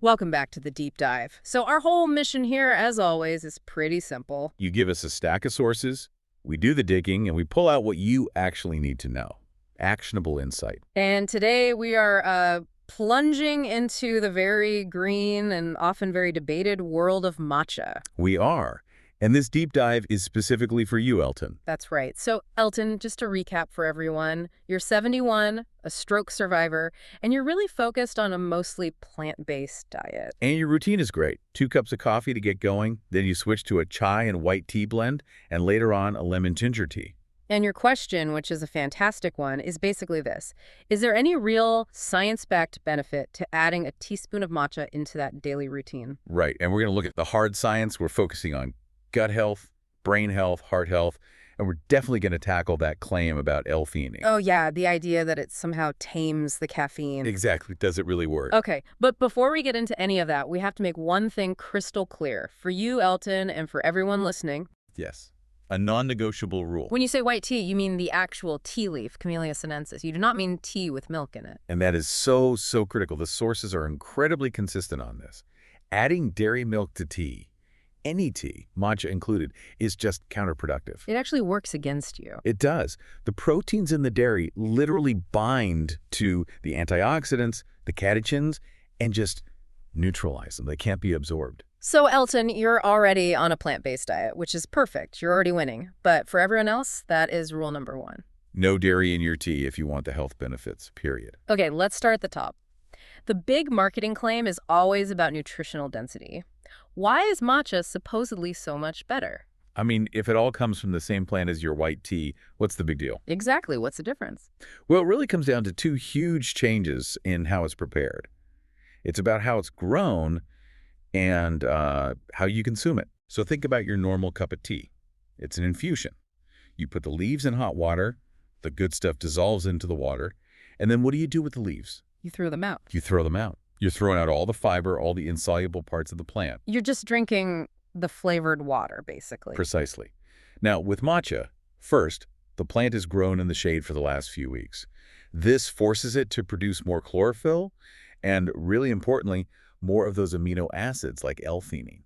Welcome back to the deep dive. So our whole mission here, as always, is pretty simple. You give us a stack of sources, we do the digging, and we pull out what you actually need to know. Actionable insight. And today we are plunging into the very green and often very debated world of matcha. We are. And this deep dive is specifically for you, Elton. That's right. So, Elton, just to recap for everyone, you're 71, a stroke survivor, and you're really focused on a mostly plant-based diet. And your routine is great. 2 cups of coffee to get going, then you switch to a chai and white tea blend, and later on a lemon ginger tea. And your question, which is a fantastic one, is basically this. Is there any real science-backed benefit to adding a teaspoon of matcha into that daily routine? Right, and we're going to look at the hard science. We're focusing on gut health, brain health, heart health, and we're definitely going to tackle that claim about L-theanine. Oh, yeah, the idea that it somehow tames the caffeine. Exactly. Does it really work? Okay, but before we get into any of that, we have to make one thing crystal clear. For you, Elton, and for everyone listening. Yes. A non-negotiable rule. When you say white tea, you mean the actual tea leaf, Camellia sinensis. You do not mean tea with milk in it. And that is so critical. The sources are incredibly consistent on this. Adding dairy milk to tea, any tea, matcha included, is just counterproductive. It actually works against you. It does. The proteins in the dairy literally bind to the antioxidants, the catechins, and just neutralize them. They can't be absorbed. So, Elton, you're already on a plant-based diet, which is perfect. You're already winning. But for everyone else, that is rule number 1. No dairy in your tea if you want the health benefits, period. Okay, let's start at the top. The big marketing claim is always about nutritional density. Why is matcha supposedly so much better? I mean, if it all comes from the same plant as your white tea, what's the big deal? Exactly. What's the difference? Well, it really comes down to 2 huge changes in how it's prepared. It's about how it's grown and how you consume it. So think about your normal cup of tea. It's an infusion. You put the leaves in hot water, the good stuff dissolves into the water, and then what do you do with the leaves? You throw them out. You throw them out. You're throwing out all the fiber, all the insoluble parts of the plant. You're just drinking the flavored water, basically. Precisely. Now, with matcha, first, the plant is grown in the shade for the last few weeks. This forces it to produce more chlorophyll and, really importantly, more of those amino acids like L-theanine.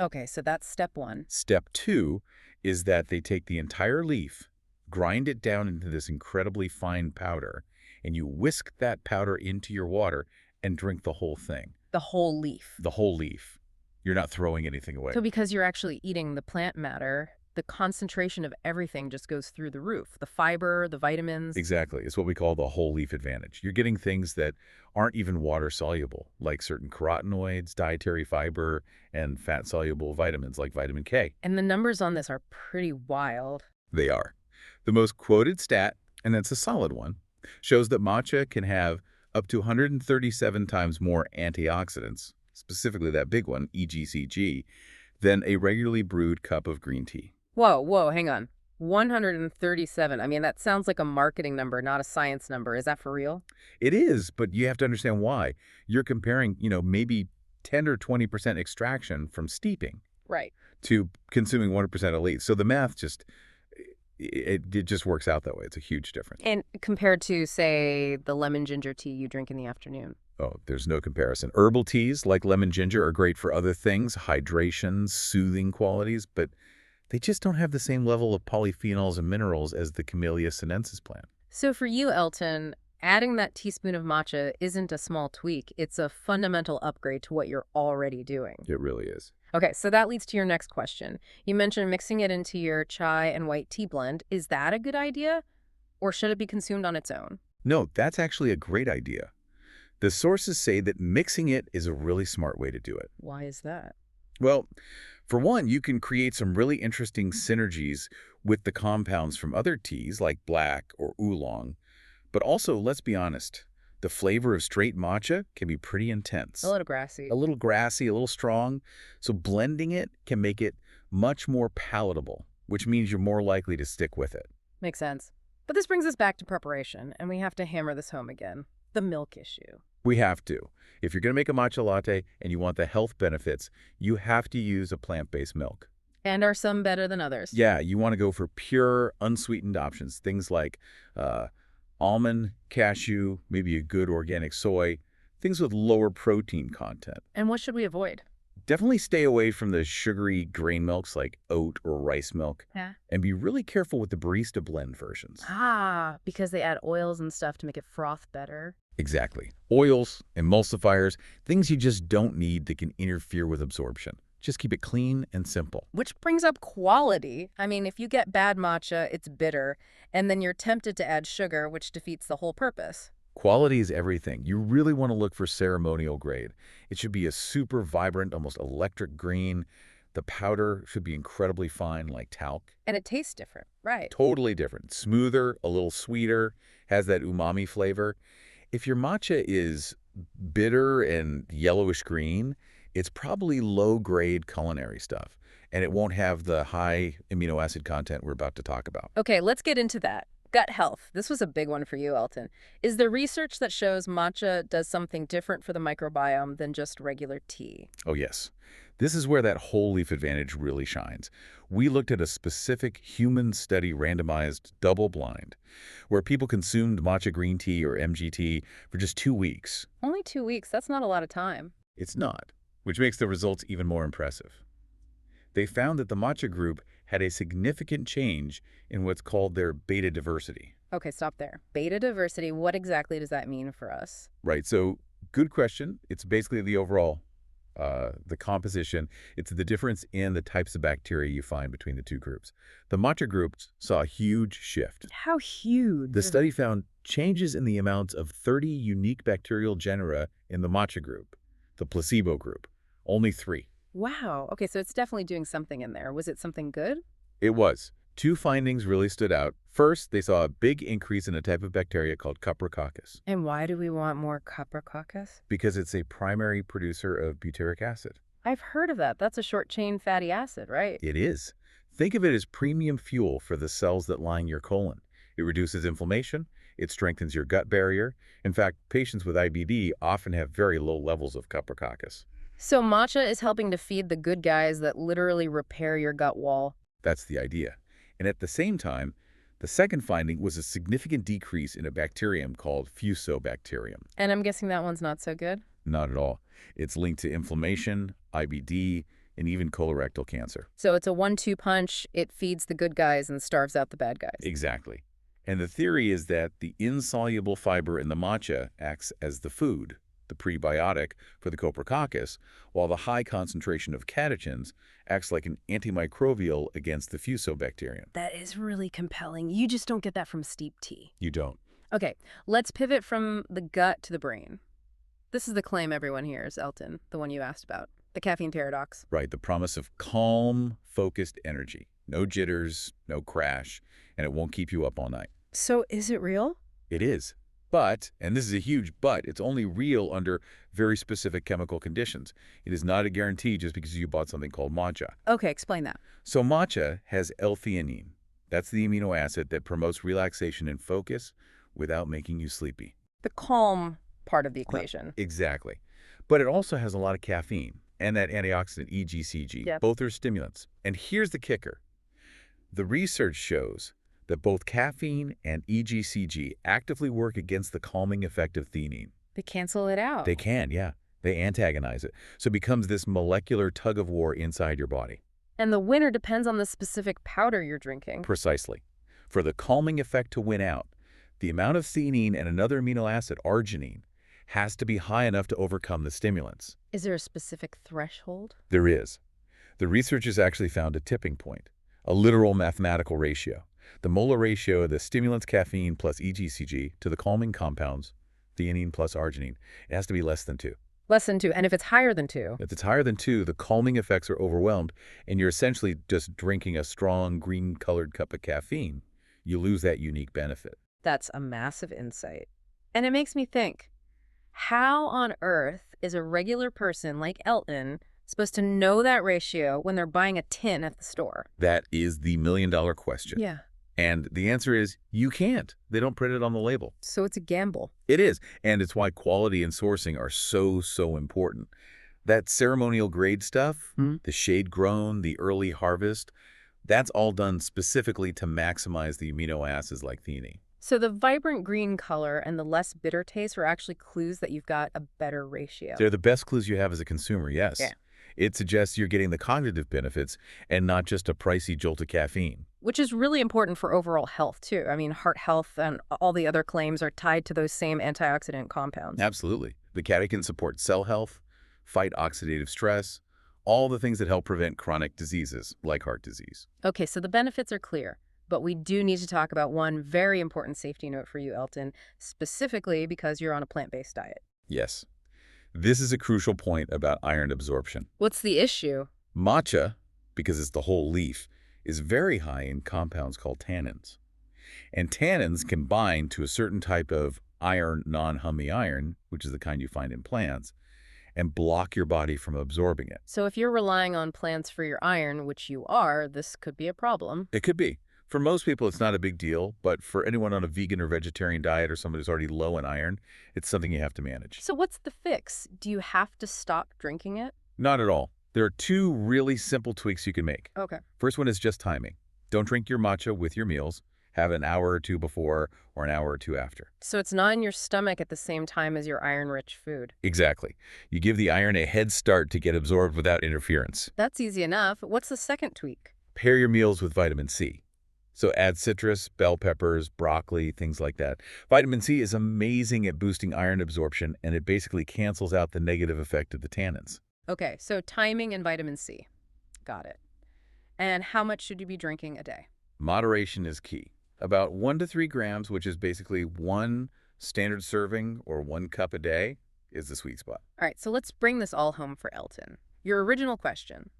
Okay, so that's step 1. Step 2 is that they take the entire leaf, grind it down into this incredibly fine powder, and you whisk that powder into your water and drink the whole thing. The whole leaf. The whole leaf. You're not throwing anything away. So because you're actually eating the plant matter, the concentration of everything just goes through the roof. The fiber, the vitamins. Exactly. It's what we call the whole leaf advantage. You're getting things that aren't even water soluble, like certain carotenoids, dietary fiber, and fat soluble vitamins like vitamin K. And the numbers on this are pretty wild. They are. The most quoted stat, and that's a solid one, shows that matcha can have up to 137 times more antioxidants, specifically that big one, EGCG, than a regularly brewed cup of green tea. Whoa, hang on. 137. I mean, that sounds like a marketing number, not a science number. Is that for real? It is, but you have to understand why. You're comparing, maybe 10 or 20% extraction from steeping. Right. To consuming 100% elite. So the math just, it just works out that way. It's a huge difference. And compared to, say, the lemon ginger tea you drink in the afternoon. Oh, there's no comparison. Herbal teas like lemon ginger are great for other things, hydration, soothing qualities, but they just don't have the same level of polyphenols and minerals as the Camellia sinensis plant. So for you, Elton, adding that teaspoon of matcha isn't a small tweak. It's a fundamental upgrade to what you're already doing. It really is. Okay, so that leads to your next question. You mentioned mixing it into your chai and white tea blend. Is that a good idea? Or should it be consumed on its own? No, that's actually a great idea. The sources say that mixing it is a really smart way to do it. Why is that? Well, for one, you can create some really interesting synergies with the compounds from other teas like black or oolong. But also, let's be honest, the flavor of straight matcha can be pretty intense. A little grassy. A little grassy, a little strong. So blending it can make it much more palatable, which means you're more likely to stick with it. Makes sense. But this brings us back to preparation, and we have to hammer this home again. The milk issue. We have to. If you're going to make a matcha latte and you want the health benefits, you have to use a plant-based milk. And are some better than others? Yeah, you want to go for pure, unsweetened options. Things like almond, cashew, maybe a good organic soy. things with lower protein content. And what should we avoid? Definitely stay away from the sugary grain milks like oat or rice milk, Yeah. and be really careful with the barista blend versions. Ah, because they add oils and stuff to make it froth better. Exactly. Oils, emulsifiers, things you just don't need that can interfere with absorption. Just keep it clean and simple. Which brings up quality. I mean, if you get bad matcha, it's bitter, and then you're tempted to add sugar, which defeats the whole purpose. Quality is everything. You really want to look for ceremonial grade. It should be a super vibrant, almost electric green. The powder should be incredibly fine, like talc. And it tastes different, right? Totally different. Smoother, a little sweeter, has that umami flavor. If your matcha is bitter and yellowish green, it's probably low-grade culinary stuff, and it won't have the high amino acid content we're about to talk about. Okay, let's get into that. Gut health. This was a big one for you, Elton. Is there research that shows matcha does something different for the microbiome than just regular tea? Oh, yes. This is where that whole leaf advantage really shines. We looked at a specific human study randomized double-blind where people consumed matcha green tea or MGT for just 2 weeks. Only 2 weeks. That's not a lot of time. It's not, which makes the results even more impressive. They found that the matcha group had a significant change in what's called their beta diversity. Okay, stop there. Beta diversity, what exactly does that mean for us? Right, so good question. It's basically the overall, the composition. It's the difference in the types of bacteria you find between the two groups. The matcha groups saw a huge shift. How huge? The study found changes in the amounts of 30 unique bacterial genera in the matcha group. The placebo group, only 3. Wow. Okay, so it's definitely doing something in there. Was it something good? It was. 2 findings really stood out. First, they saw a big increase in a type of bacteria called Cuprococcus And why do we want more Cuprococcus? because it's a primary producer of butyric acid. I've heard of that. That's a short-chain fatty acid, right? It is. Think of it as premium fuel for the cells that line your colon. It reduces inflammation. It strengthens your gut barrier. In fact, patients with IBD often have very low levels of Cuprococcus. So matcha is helping to feed the good guys that literally repair your gut wall. That's the idea. And at the same time, the second finding was a significant decrease in a bacterium called Fusobacterium. And I'm guessing that one's not so good? Not at all. It's linked to inflammation, IBD, and even colorectal cancer. So it's a 1-2 punch. It feeds the good guys and starves out the bad guys. Exactly. And the theory is that the insoluble fiber in the matcha acts as the food, the prebiotic for the Coprococcus, while the high concentration of catechins acts like an antimicrobial against the Fusobacterium. That is really compelling. You just don't get that from steep tea. You don't. Okay, let's pivot from the gut to the brain. This is the claim everyone hears, Elton, the one you asked about. The caffeine paradox. Right, the promise of calm, focused energy. No jitters, no crash, and it won't keep you up all night. So is it real? It is. But, and this is a huge but, it's only real under very specific chemical conditions. It is not a guarantee just because you bought something called matcha. Okay, explain that. So matcha has L-theanine. That's the amino acid that promotes relaxation and focus without making you sleepy. The calm part of the equation. Exactly. But it also has a lot of caffeine and that antioxidant EGCG. Yep. Both are stimulants. And here's the kicker. The research shows that both caffeine and EGCG actively work against the calming effect of theanine. They cancel it out. They can, yeah. They antagonize it. So it becomes this molecular tug-of-war inside your body. And the winner depends on the specific powder you're drinking. Precisely. For the calming effect to win out, the amount of theanine and another amino acid, arginine, has to be high enough to overcome the stimulants. Is there a specific threshold? There is. The researchers actually found a tipping point, a literal mathematical ratio. The molar ratio of the stimulants caffeine plus EGCG to the calming compounds, theanine plus arginine, it has to be less than 2. Less than 2. And if it's higher than 2? If it's higher than 2, the calming effects are overwhelmed, and you're essentially just drinking a strong green-colored cup of caffeine. You lose that unique benefit. That's a massive insight. And it makes me think, how on earth is a regular person like Elton supposed to know that ratio when they're buying a tin at the store? That is the million-dollar question. Yeah. And the answer is you can't. They don't print it on the label. So it's a gamble. It is. And it's why quality and sourcing are so important. That ceremonial grade stuff, the shade grown, the early harvest, that's all done specifically to maximize the amino acids like theanine. So the vibrant green color and the less bitter taste are actually clues that you've got a better ratio. They're the best clues you have as a consumer, Yeah. yes. It suggests you're getting the cognitive benefits and not just a pricey jolt of caffeine. Which is really important for overall health, too. I mean, heart health and all the other claims are tied to those same antioxidant compounds. Absolutely. The catechin support cell health, fight oxidative stress, all the things that help prevent chronic diseases like heart disease. Okay, so the benefits are clear, but we do need to talk about one very important safety note for you, Elton, specifically because you're on a plant-based diet. Yes. This is a crucial point about iron absorption. What's the issue? Matcha, because it's the whole leaf, is very high in compounds called tannins. And tannins can bind to a certain type of iron, non-hummy iron, which is the kind you find in plants, and block your body from absorbing it. So if you're relying on plants for your iron, which you are, this could be a problem. It could be. For most people, it's not a big deal, but for anyone on a vegan or vegetarian diet or someone who's already low in iron, it's something you have to manage. So what's the fix? Do you have to stop drinking it? Not at all. There are two really simple tweaks you can make. Okay. First one is just timing. Don't drink your matcha with your meals. Have an hour or two before or an hour or two after. So it's not in your stomach at the same time as your iron-rich food. Exactly. You give the iron a head start to get absorbed without interference. That's easy enough. What's the second tweak? Pair your meals with vitamin C. So add citrus, bell peppers, broccoli, things like that. Vitamin C is amazing at boosting iron absorption, and it basically cancels out the negative effect of the tannins. Okay, so timing and vitamin C. Got it. And how much should you be drinking a day? Moderation is key. About 1 to 3 grams, which is basically one standard serving or 1 cup a day, is the sweet spot. All right, so let's bring this all home for Elton. Your original question,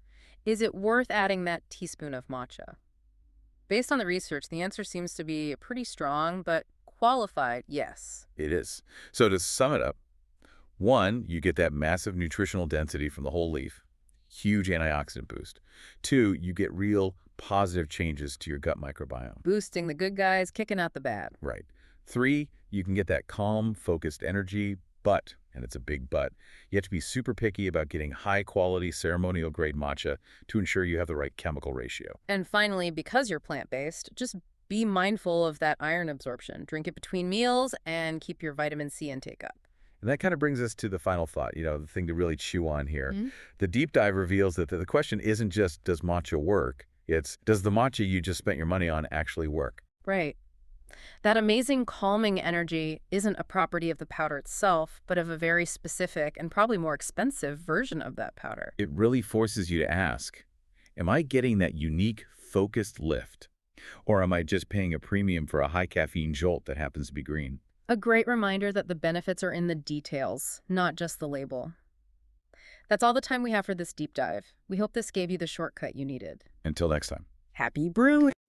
is it worth adding that teaspoon of matcha? Based on the research, the answer seems to be pretty strong, but qualified, yes. It is. So to sum it up, 1, you get that massive nutritional density from the whole leaf, huge antioxidant boost. 2, you get real positive changes to your gut microbiome. Boosting the good guys, kicking out the bad. Right. 3, you can get that calm, focused energy, but, and it's a big but, you have to be super picky about getting high-quality, ceremonial-grade matcha to ensure you have the right chemical ratio. And finally, because you're plant-based, just be mindful of that iron absorption. Drink it between meals and keep your vitamin C intake up. And that kind of brings us to the final thought, the thing to really chew on here. The deep dive reveals that the question isn't just, does matcha work? It's, does the matcha you just spent your money on actually work? Right. That amazing calming energy isn't a property of the powder itself, but of a very specific and probably more expensive version of that powder. It really forces you to ask, am I getting that unique, focused lift? Or am I just paying a premium for a high caffeine jolt that happens to be green? A great reminder that the benefits are in the details, not just the label. That's all the time we have for this deep dive. We hope this gave you the shortcut you needed. Until next time. Happy brewing!